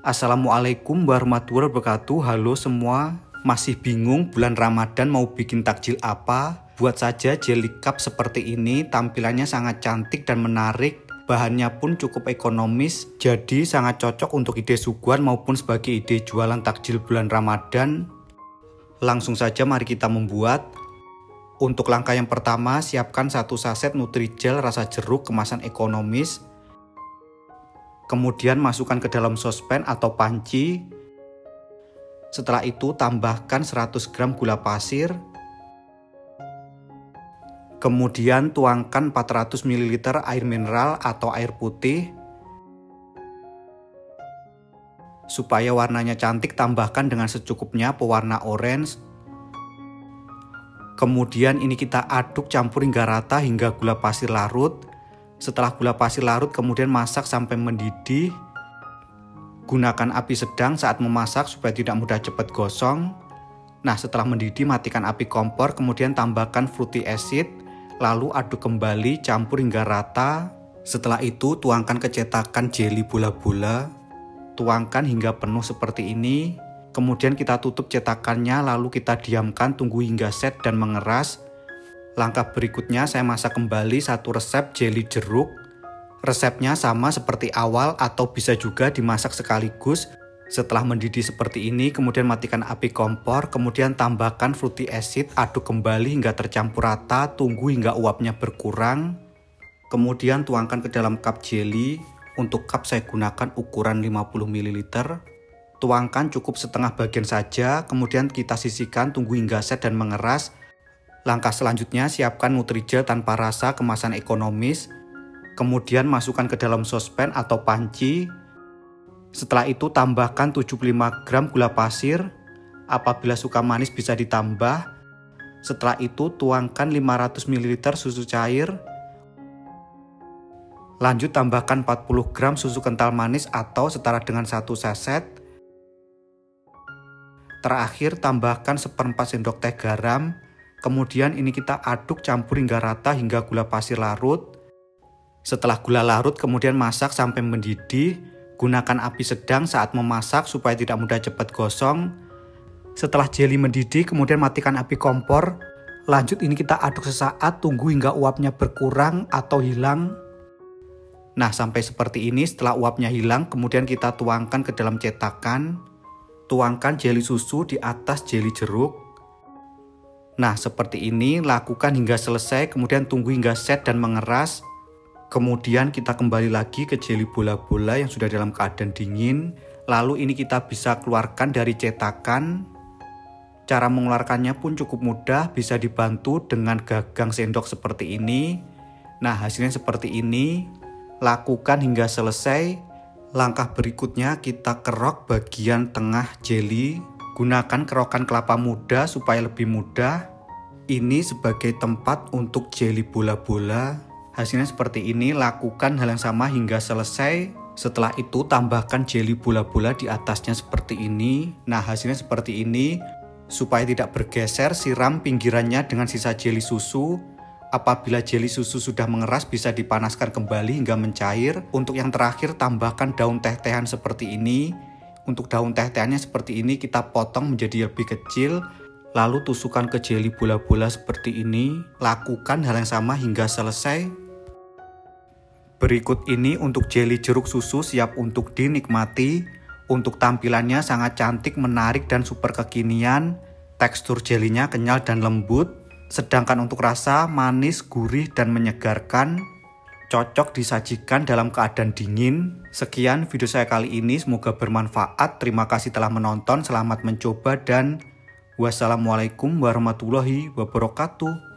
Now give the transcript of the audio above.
Assalamualaikum warahmatullahi wabarakatuh. Halo semua, masih bingung bulan Ramadan mau bikin takjil apa? Buat saja jelly cup seperti ini, tampilannya sangat cantik dan menarik. Bahannya pun cukup ekonomis, jadi sangat cocok untuk ide suguhan maupun sebagai ide jualan takjil bulan Ramadan. Langsung saja mari kita membuat. Untuk langkah yang pertama, siapkan 1 saset Nutrijel rasa jeruk kemasan ekonomis. Kemudian masukkan ke dalam sospen atau panci. Setelah itu tambahkan 100 gram gula pasir. Kemudian tuangkan 400 ml air mineral atau air putih. Supaya warnanya cantik, tambahkan dengan secukupnya pewarna orange. Kemudian ini kita aduk campur hingga rata hingga gula pasir larut. Setelah gula pasir larut, kemudian masak sampai mendidih. Gunakan api sedang saat memasak supaya tidak mudah cepat gosong. Nah, setelah mendidih, matikan api kompor, kemudian tambahkan fruity acid, lalu aduk kembali, campur hingga rata. Setelah itu, tuangkan ke cetakan jelly bola-bola. Tuangkan hingga penuh seperti ini. Kemudian kita tutup cetakannya, lalu kita diamkan, tunggu hingga set dan mengeras. Langkah berikutnya saya masak kembali 1 resep jelly jeruk. Resepnya sama seperti awal atau bisa juga dimasak sekaligus. Setelah mendidih seperti ini, kemudian matikan api kompor, kemudian tambahkan fruity acid, aduk kembali hingga tercampur rata, tunggu hingga uapnya berkurang. Kemudian tuangkan ke dalam cup jelly. Untuk cup saya gunakan ukuran 50 ml. Tuangkan cukup setengah bagian saja, kemudian kita sisihkan, tunggu hingga set dan mengeras. Langkah selanjutnya, siapkan Nutrijel tanpa rasa kemasan ekonomis. Kemudian masukkan ke dalam sospen atau panci. Setelah itu tambahkan 75 gram gula pasir. Apabila suka manis bisa ditambah. Setelah itu tuangkan 500 ml susu cair. Lanjut tambahkan 40 gram susu kental manis atau setara dengan 1 saset. Terakhir tambahkan 1/4 sendok teh garam. Kemudian ini kita aduk campur hingga rata hingga gula pasir larut. Setelah gula larut, kemudian masak sampai mendidih. Gunakan api sedang saat memasak supaya tidak mudah cepat gosong. Setelah jelly mendidih, kemudian matikan api kompor. Lanjut ini kita aduk sesaat, tunggu hingga uapnya berkurang atau hilang. Nah, sampai seperti ini. Setelah uapnya hilang, kemudian kita tuangkan ke dalam cetakan. Tuangkan jelly susu di atas jelly jeruk. Nah, seperti ini, lakukan hingga selesai, kemudian tunggu hingga set dan mengeras. Kemudian kita kembali lagi ke jelly bola-bola yang sudah dalam keadaan dingin. Lalu ini kita bisa keluarkan dari cetakan. Cara mengeluarkannya pun cukup mudah, bisa dibantu dengan gagang sendok seperti ini. Nah, hasilnya seperti ini. Lakukan hingga selesai. Langkah berikutnya kita kerok bagian tengah jelly. Gunakan kerokan kelapa muda supaya lebih mudah. Ini sebagai tempat untuk jelly bola-bola. Hasilnya seperti ini, lakukan hal yang sama hingga selesai. Setelah itu tambahkan jelly bola-bola di atasnya seperti ini. Nah, hasilnya seperti ini. Supaya tidak bergeser, siram pinggirannya dengan sisa jelly susu. Apabila jelly susu sudah mengeras, bisa dipanaskan kembali hingga mencair. Untuk yang terakhir, tambahkan daun teh-tehan seperti ini. Untuk daun teh-tehannya seperti ini kita potong menjadi lebih kecil. Lalu tusukkan ke jelly bola-bola seperti ini. Lakukan hal yang sama hingga selesai. Berikut ini untuk jelly jeruk susu siap untuk dinikmati. Untuk tampilannya sangat cantik, menarik, dan super kekinian. Tekstur jelinya kenyal dan lembut. Sedangkan untuk rasa manis, gurih, dan menyegarkan. Cocok disajikan dalam keadaan dingin. Sekian video saya kali ini, semoga bermanfaat. Terima kasih telah menonton, selamat mencoba, dan wassalamualaikum warahmatullahi wabarakatuh.